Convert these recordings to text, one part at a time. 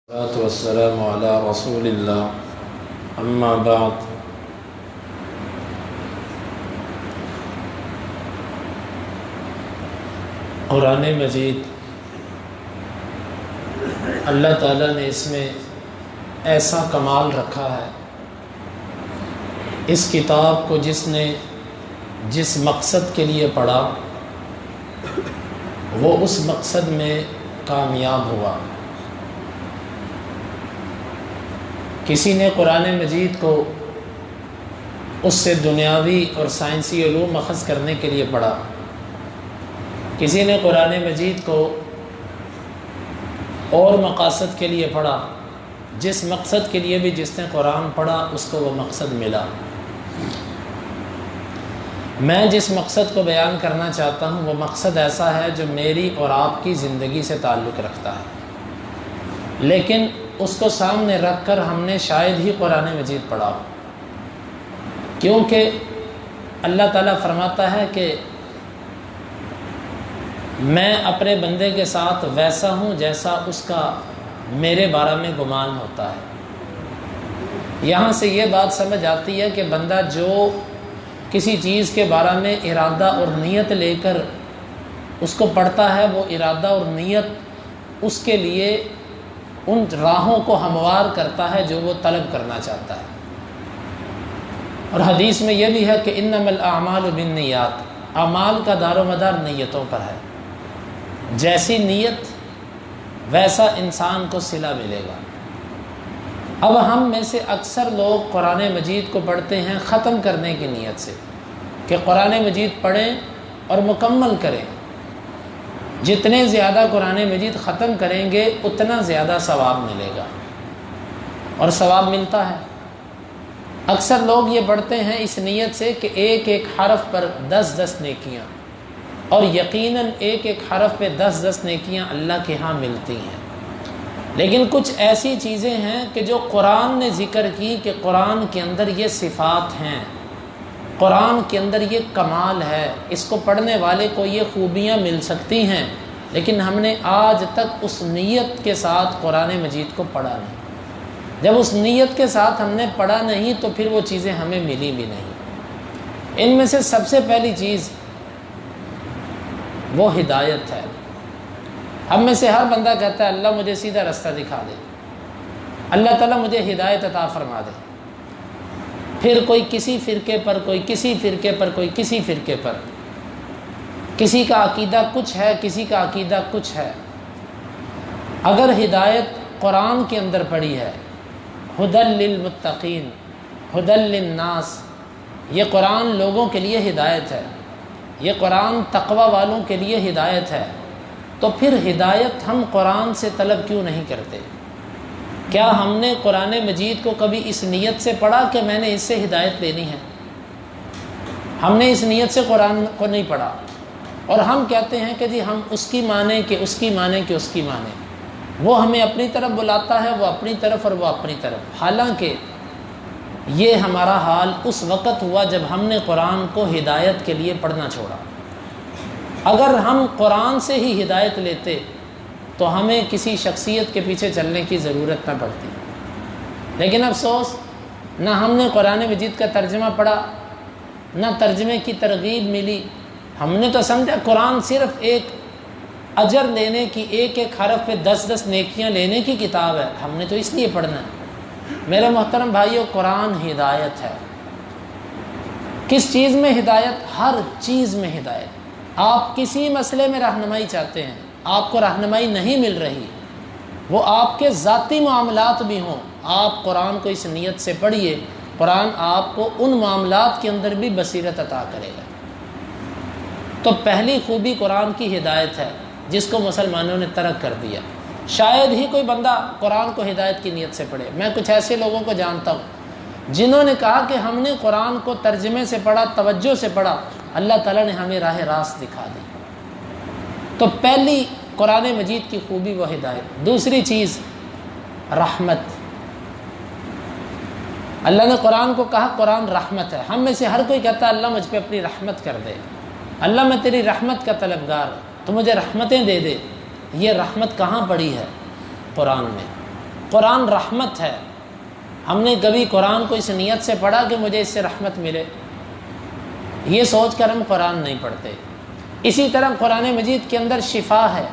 والصلاة والسلام على رسول اللہ اما بعد۔ قرآن مجید اللہ تعالیٰ نے اس میں ایسا کمال رکھا ہے، اس کتاب کو جس نے جس مقصد کے لیے پڑھا وہ اس مقصد میں کامیاب ہوا۔ کسی نے قرآن مجید کو اس سے دنیاوی اور سائنسی علوم اخذ کرنے کے لیے پڑھا، کسی نے قرآن مجید کو اور مقاصد کے لیے پڑھا، جس مقصد کے لیے بھی جس نے قرآن پڑھا اس کو وہ مقصد ملا۔ میں جس مقصد کو بیان کرنا چاہتا ہوں وہ مقصد ایسا ہے جو میری اور آپ کی زندگی سے تعلق رکھتا ہے، لیکن اس کو سامنے رکھ کر ہم نے شاید ہی قرآن مجید پڑھا ہو، کیونکہ اللہ تعالیٰ فرماتا ہے کہ میں اپنے بندے کے ساتھ ویسا ہوں جیسا اس کا میرے بارے میں گمان ہوتا ہے۔ یہاں سے یہ بات سمجھ آتی ہے کہ بندہ جو کسی چیز کے بارے میں ارادہ اور نیت لے کر اس کو پڑھتا ہے، وہ ارادہ اور نیت اس کے لیے ان راہوں کو ہموار کرتا ہے جو وہ طلب کرنا چاہتا ہے۔ اور حدیث میں یہ بھی ہے کہ انما الاعمال بالنیات، اعمال کا دار و مدار نیتوں پر ہے، جیسی نیت ویسا انسان کو صلہ ملے گا۔ اب ہم میں سے اکثر لوگ قرآن مجید کو پڑھتے ہیں ختم کرنے کی نیت سے کہ قرآن مجید پڑھیں اور مکمل کریں، جتنے زیادہ قرآن مجید ختم کریں گے اتنا زیادہ ثواب ملے گا، اور ثواب ملتا ہے۔ اکثر لوگ یہ پڑھتے ہیں اس نیت سے کہ ایک ایک حرف پر 10 نیکیاں، اور یقیناً ایک ایک حرف پہ 10 نیکیاں اللہ کے ہاں ملتی ہیں، لیکن کچھ ایسی چیزیں ہیں کہ جو قرآن نے ذکر کی کہ قرآن کے اندر یہ صفات ہیں، قرآن کے اندر یہ کمال ہے، اس کو پڑھنے والے کو یہ خوبیاں مل سکتی ہیں، لیکن ہم نے آج تک اس نیت کے ساتھ قرآن مجید کو پڑھا نہیں۔ جب اس نیت کے ساتھ ہم نے پڑھا نہیں تو پھر وہ چیزیں ہمیں ملی بھی نہیں۔ ان میں سے سب سے پہلی چیز وہ ہدایت ہے۔ ہم میں سے ہر بندہ کہتا ہے اللہ مجھے سیدھا راستہ دکھا دے، اللہ تعالیٰ مجھے ہدایت عطا فرما دے۔ پھر کوئی کسی فرقے پر، کوئی کسی فرقے پر، کوئی کسی فرقے پر، کسی کا عقیدہ کچھ ہے، کسی کا عقیدہ کچھ ہے۔ اگر ہدایت قرآن کے اندر پڑی ہے، ہدی للمتقین، ہدی للناس، یہ قرآن لوگوں کے لیے ہدایت ہے، یہ قرآن تقوی والوں کے لیے ہدایت ہے، تو پھر ہدایت ہم قرآن سے طلب کیوں نہیں کرتے؟ کیا ہم نے قرآن مجید کو کبھی اس نیت سے پڑھا کہ میں نے اس سے ہدایت لینی ہے؟ ہم نے اس نیت سے قرآن کو نہیں پڑھا، اور ہم کہتے ہیں کہ جی ہم اس کی مانیں کہ اس کی مانیں کہ اس کی مانیں، وہ ہمیں اپنی طرف بلاتا ہے، وہ اپنی طرف اور وہ اپنی طرف۔ حالانکہ یہ ہمارا حال اس وقت ہوا جب ہم نے قرآن کو ہدایت کے لیے پڑھنا چھوڑا۔ اگر ہم قرآن سے ہی ہدایت لیتے تو ہمیں کسی شخصیت کے پیچھے چلنے کی ضرورت نہ پڑتی، لیکن افسوس نہ ہم نے قرآن مجید کا ترجمہ پڑھا، نہ ترجمے کی ترغیب ملی۔ ہم نے تو سمجھا قرآن صرف ایک اجر لینے کی، ایک ایک حرف پہ 10 نیکیاں لینے کی کتاب ہے، ہم نے تو اس لیے پڑھنا ہے۔ میرے محترم بھائیو، قرآن ہدایت ہے۔ کس چیز میں ہدایت؟ ہر چیز میں ہدایت۔ آپ کسی مسئلے میں رہنمائی چاہتے ہیں، آپ کو رہنمائی نہیں مل رہی، وہ آپ کے ذاتی معاملات بھی ہوں، آپ قرآن کو اس نیت سے پڑھیے، قرآن آپ کو ان معاملات کے اندر بھی بصیرت عطا کرے گا۔ تو پہلی خوبی قرآن کی ہدایت ہے، جس کو مسلمانوں نے ترک کر دیا۔ شاید ہی کوئی بندہ قرآن کو ہدایت کی نیت سے پڑھے۔ میں کچھ ایسے لوگوں کو جانتا ہوں جنہوں نے کہا کہ ہم نے قرآن کو ترجمے سے پڑھا، توجہ سے پڑھا، اللہ تعالیٰ نے ہمیں راہ راست دکھا دی۔ تو پہلی قرآن مجید کی خوبی وہ ہدایت۔ دوسری چیز رحمت۔ اللہ نے قرآن کو کہا قرآن رحمت ہے۔ ہم میں سے ہر کوئی کہتا ہے اللہ مجھ پہ اپنی رحمت کر دے، اللہ میں تیری رحمت کا طلبگار، تو مجھے رحمتیں دے دے۔ یہ رحمت کہاں پڑی ہے؟ قرآن میں۔ قرآن رحمت ہے، ہم نے کبھی قرآن کو اس نیت سے پڑھا کہ مجھے اس سے رحمت ملے، یہ سوچ کر ہم قرآن نہیں پڑھتے۔ اسی طرح قرآن مجید کے اندر شفا ہے،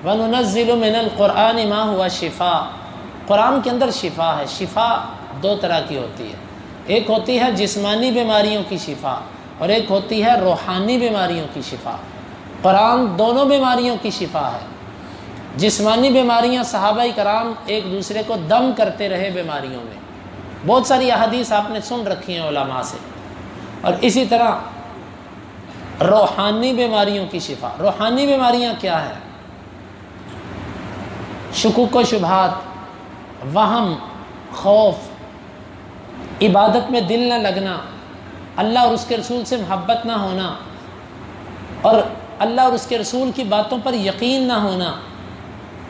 وَنُنَزِّلُ مِنَ الْقُرْآنِ مَا هُوَ شِفَاء، قرآن کے اندر شفا ہے۔ شفا دو طرح کی ہوتی ہے، ایک ہوتی ہے جسمانی بیماریوں کی شفا اور ایک ہوتی ہے روحانی بیماریوں کی شفا۔ قرآن دونوں بیماریوں کی شفا ہے۔ جسمانی بیماریاں صحابہ کرام ایک دوسرے کو دم کرتے رہے بیماریوں میں، بہت ساری احادیث آپ نے سن رکھی ہیں علماء سے۔ اور اسی طرح روحانی بیماریوں کی شفا۔ روحانی بیماریاں کیا ہے؟ شکوک و شبہات، وہم، خوف، عبادت میں دل نہ لگنا، اللہ اور اس کے رسول سے محبت نہ ہونا، اور اللہ اور اس کے رسول کی باتوں پر یقین نہ ہونا،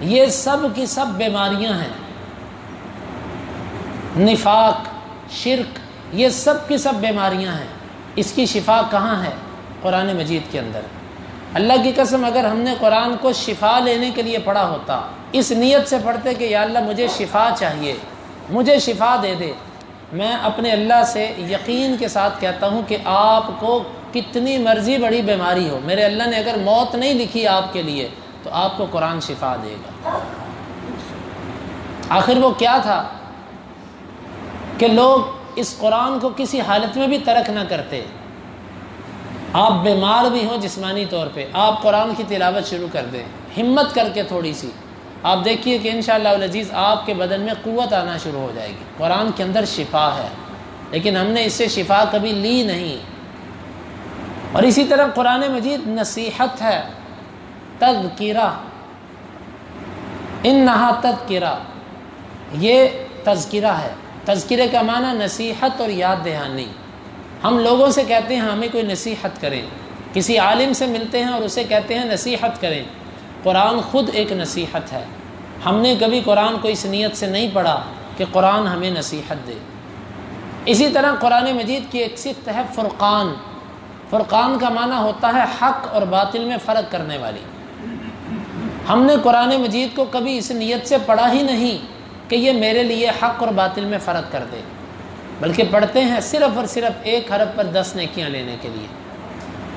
یہ سب کی سب بیماریاں ہیں۔ نفاق، شرک، یہ سب کی سب بیماریاں ہیں۔ اس کی شفا کہاں ہے؟ قرآن مجید کے اندر۔ اللہ کی قسم اگر ہم نے قرآن کو شفا لینے کے لیے پڑھا ہوتا، اس نیت سے پڑھتے کہ یا اللہ مجھے شفا چاہیے، مجھے شفا دے دے، میں اپنے اللہ سے یقین کے ساتھ کہتا ہوں کہ آپ کو کتنی مرضی بڑی بیماری ہو، میرے اللہ نے اگر موت نہیں لکھی آپ کے لیے تو آپ کو قرآن شفا دے گا۔ آخر وہ کیا تھا کہ لوگ اس قرآن کو کسی حالت میں بھی ترک نہ کرتے۔ آپ بیمار بھی ہوں جسمانی طور پہ، آپ قرآن کی تلاوت شروع کر دیں ہمت کر کے تھوڑی سی، آپ دیکھیے کہ انشاءاللہ العزیز آپ کے بدن میں قوت آنا شروع ہو جائے گی۔ قرآن کے اندر شفا ہے، لیکن ہم نے اس سے شفا کبھی لی نہیں۔ اور اسی طرح قرآن مجید نصیحت ہے، تذکرہ، انہا تذکرہ، یہ تذکرہ ہے۔ تذکرے کا معنی نصیحت اور یاد دہانی۔ ہم لوگوں سے کہتے ہیں ہمیں کوئی نصیحت کریں، کسی عالم سے ملتے ہیں اور اسے کہتے ہیں نصیحت کریں۔ قرآن خود ایک نصیحت ہے۔ ہم نے کبھی قرآن کو اس نیت سے نہیں پڑھا کہ قرآن ہمیں نصیحت دے۔ اسی طرح قرآن مجید کی ایک صفت ہے فرقان۔ فرقان کا معنی ہوتا ہے حق اور باطل میں فرق کرنے والی۔ ہم نے قرآن مجید کو کبھی اس نیت سے پڑھا ہی نہیں کہ یہ میرے لیے حق اور باطل میں فرق کر دے، بلکہ پڑھتے ہیں صرف اور صرف ایک حرف پر 10 نیکیاں لینے کے لیے۔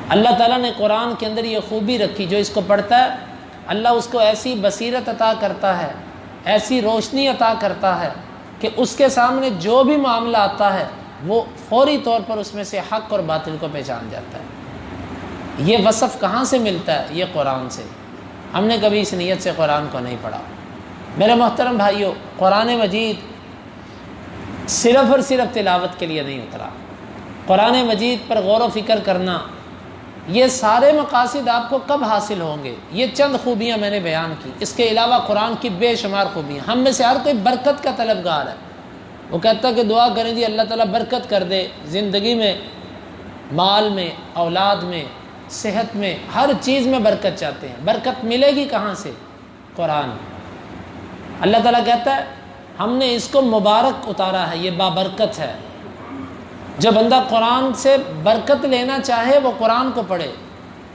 اللہ تعالیٰ نے قرآن کے اندر یہ خوبی رکھی، جو اس کو پڑھتا ہے اللہ اس کو ایسی بصیرت عطا کرتا ہے، ایسی روشنی عطا کرتا ہے کہ اس کے سامنے جو بھی معاملہ آتا ہے وہ فوری طور پر اس میں سے حق اور باطل کو پہچان جاتا ہے۔ یہ وصف کہاں سے ملتا ہے؟ یہ قرآن سے۔ ہم نے کبھی اس نیت سے قرآن کو نہیں پڑھا۔ میرے محترم بھائیوں، قرآن مجید صرف اور صرف تلاوت کے لیے نہیں اترا۔ قرآن مجید پر غور و فکر کرنا، یہ سارے مقاصد آپ کو کب حاصل ہوں گے؟ یہ چند خوبیاں میں نے بیان کی، اس کے علاوہ قرآن کی بے شمار خوبیاں۔ ہم میں سے ہر کوئی برکت کا طلبگار ہے، وہ کہتا ہے کہ دعا کریں جی اللہ تعالیٰ برکت کر دے زندگی میں، مال میں، اولاد میں، صحت میں، ہر چیز میں برکت چاہتے ہیں۔ برکت ملے گی کہاں سے؟ قرآن۔ اللہ تعالیٰ کہتا ہے ہم نے اس کو مبارک اتارا ہے، یہ بابرکت ہے۔ جو بندہ قرآن سے برکت لینا چاہے وہ قرآن کو پڑھے،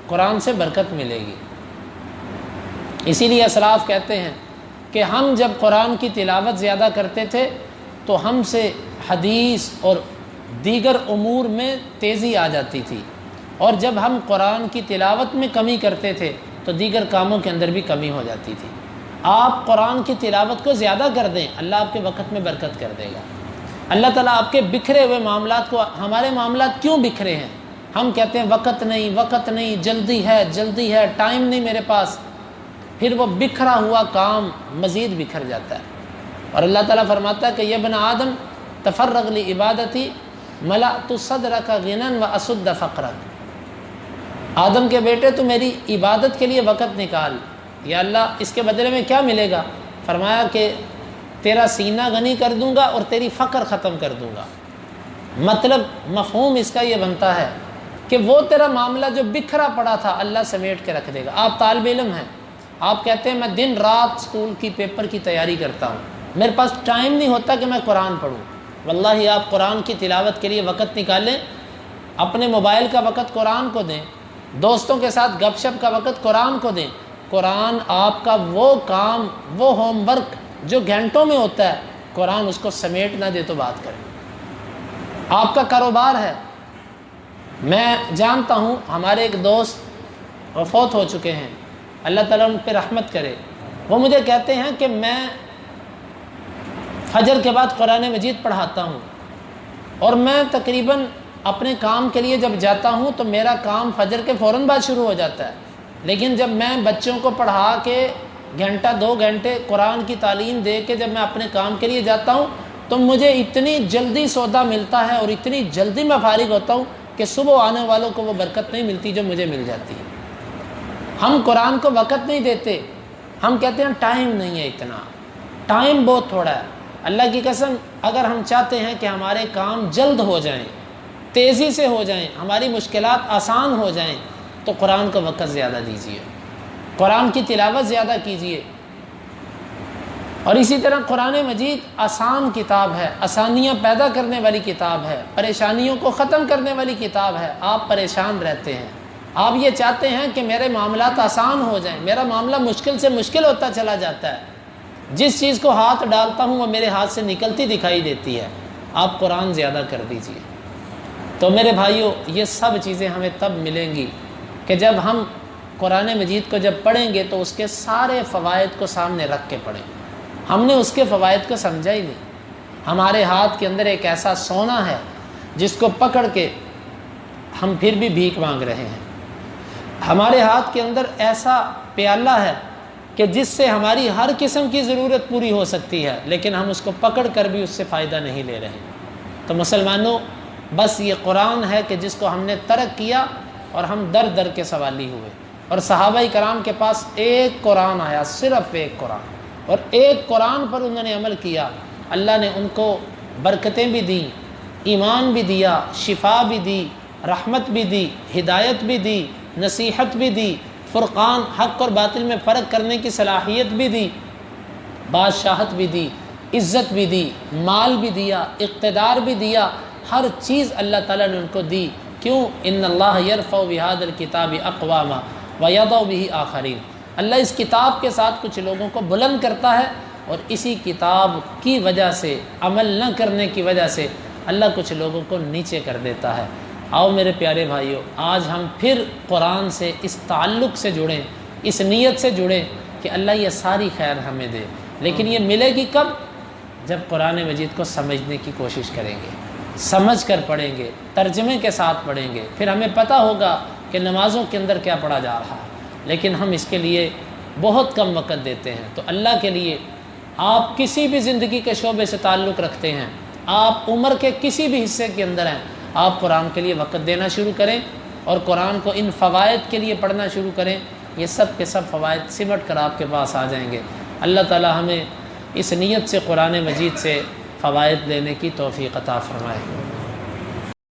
قرآن سے برکت ملے گی۔ اسی لیے اسلاف کہتے ہیں کہ ہم جب قرآن کی تلاوت زیادہ کرتے تھے تو ہم سے حدیث اور دیگر امور میں تیزی آ جاتی تھی، اور جب ہم قرآن کی تلاوت میں کمی کرتے تھے تو دیگر کاموں کے اندر بھی کمی ہو جاتی تھی۔ آپ قرآن کی تلاوت کو زیادہ کر دیں، اللہ آپ کے وقت میں برکت کر دے گا۔ اللہ تعالیٰ آپ کے بکھرے ہوئے معاملات کو، ہمارے معاملات کیوں بکھرے ہیں؟ ہم کہتے ہیں وقت نہیں، جلدی ہے، ٹائم نہیں میرے پاس، پھر وہ بکھرا ہوا کام مزید بکھر جاتا ہے۔ اور اللہ تعالیٰ فرماتا ہے کہ یہ ابن آدم تفرغ لعبادتی ملأت صدرک غنى واسد فقرک، آدم کے بیٹے تو میری عبادت کے لیے وقت نکال، یا اللہ اس کے بدلے میں کیا ملے گا؟ فرمایا کہ تیرا سینہ غنی کر دوں گا اور تیری فقر ختم کر دوں گا۔ مطلب مفہوم اس کا یہ بنتا ہے کہ وہ تیرا معاملہ جو بکھرا پڑا تھا اللہ سمیٹ کے رکھ دے گا۔ آپ طالب علم ہیں، آپ کہتے ہیں میں دن رات اسکول کی پیپر کی تیاری کرتا ہوں، میرے پاس ٹائم نہیں ہوتا کہ میں قرآن پڑھوں۔ واللہ آپ قرآن کی تلاوت کے لیے وقت نکالیں، اپنے موبائل کا وقت قرآن کو دیں، دوستوں کے ساتھ گپ شپ کا وقت قرآن کو دیں۔ قرآن آپ کا وہ کام، وہ ہوم ورک جو گھنٹوں میں ہوتا ہے قرآن اس کو سمیٹ نہ دے تو بات کریں۔ آپ کا کاروبار ہے، میں جانتا ہوں ہمارے ایک دوست فوت ہو چکے ہیں، اللہ تعالیٰ ان پہ رحمت کرے، وہ مجھے کہتے ہیں کہ میں فجر کے بعد قرآن مجید پڑھاتا ہوں، اور میں تقریباً اپنے کام کے لیے جب جاتا ہوں تو میرا کام فجر کے فوراً بعد شروع ہو جاتا ہے، لیکن جب میں بچوں کو پڑھا کے گھنٹہ 2 گھنٹے قرآن کی تعلیم دے کے جب میں اپنے کام کے لیے جاتا ہوں تو مجھے اتنی جلدی سودا ملتا ہے اور اتنی جلدی میں فارغ ہوتا ہوں کہ صبح آنے والوں کو وہ برکت نہیں ملتی جو مجھے مل جاتی ہے۔ ہم قرآن کو وقت نہیں دیتے، ہم کہتے ہیں ٹائم نہیں ہے، اتنا ٹائم بہت تھوڑا ہے۔ اللہ کی قسم اگر ہم چاہتے ہیں کہ ہمارے کام جلد ہو جائیں، تیزی سے ہو جائیں، ہماری مشکلات آسان ہو جائیں تو قرآن کو وقت زیادہ دیجیے، قرآن کی تلاوت زیادہ کیجیے۔ اور اسی طرح قرآن مجید آسان کتاب ہے، آسانیاں پیدا کرنے والی کتاب ہے، پریشانیوں کو ختم کرنے والی کتاب ہے۔ آپ پریشان رہتے ہیں، آپ یہ چاہتے ہیں کہ میرے معاملات آسان ہو جائیں، میرا معاملہ مشکل سے مشکل ہوتا چلا جاتا ہے، جس چیز کو ہاتھ ڈالتا ہوں وہ میرے ہاتھ سے نکلتی دکھائی دیتی ہے۔ آپ قرآن زیادہ کر دیجیے۔ تو میرے بھائیوں، یہ سب چیزیں ہمیں تب ملیں گی کہ جب ہم قرآن مجید کو جب پڑھیں گے تو اس کے سارے فوائد کو سامنے رکھ کے پڑھیں۔ ہم نے اس کے فوائد کو سمجھا ہی نہیں۔ ہمارے ہاتھ کے اندر ایک ایسا سونا ہے جس کو پکڑ کے ہم پھر بھی بھیک مانگ رہے ہیں۔ ہمارے ہاتھ کے اندر ایسا پیالہ ہے کہ جس سے ہماری ہر قسم کی ضرورت پوری ہو سکتی ہے، لیکن ہم اس کو پکڑ کر بھی اس سے فائدہ نہیں لے رہے۔ تو مسلمانوں، بس یہ قرآن ہے کہ جس کو ہم نے ترک کیا اور ہم در در کے سوالی ہوئے، اور صحابہ کرام کے پاس ایک قرآن آیا، صرف ایک قرآن، اور ایک قرآن پر انہوں نے عمل کیا۔ اللہ نے ان کو برکتیں بھی دیں، ایمان بھی دیا، شفا بھی دی، رحمت بھی دی، ہدایت بھی دی، نصیحت بھی دی، فرقان حق اور باطل میں فرق کرنے کی صلاحیت بھی دی، بادشاہت بھی دی، عزت بھی دی، مال بھی دیا، اقتدار بھی دیا، ہر چیز اللہ تعالیٰ نے ان کو دی۔ کیوں؟ ان اللہ یرفع بہذا الکتاب اقواما ویضع بہ آخرین۔ اللہ اس کتاب کے ساتھ کچھ لوگوں کو بلند کرتا ہے، اور اسی کتاب کی وجہ سے، عمل نہ کرنے کی وجہ سے اللہ کچھ لوگوں کو نیچے کر دیتا ہے۔ آؤ میرے پیارے بھائیوں، آج ہم پھر قرآن سے اس تعلق سے جڑیں، اس نیت سے جڑیں کہ اللہ یہ ساری خیر ہمیں دے، لیکن یہ ملے گی کب؟ جب قرآن مجید کو سمجھنے کی کوشش کریں گے، سمجھ کر پڑھیں گے، ترجمے کے ساتھ پڑھیں گے، پھر ہمیں پتہ ہوگا کہ نمازوں کے اندر کیا پڑھا جا رہا ہے، لیکن ہم اس کے لیے بہت کم وقت دیتے ہیں۔ تو اللہ کے لیے، آپ کسی بھی زندگی کے شعبے سے تعلق رکھتے ہیں، آپ عمر کے کسی بھی حصے کے اندر ہیں، آپ قرآن کے لیے وقت دینا شروع کریں اور قرآن کو ان فوائد کے لیے پڑھنا شروع کریں۔ یہ سب کے سب فوائد سمٹ کر آپ کے پاس آ جائیں گے۔ اللہ تعالی ہمیں اس نیت سے قرآن مجید سے فوائد لینے کی توفیق عطا فرمائے۔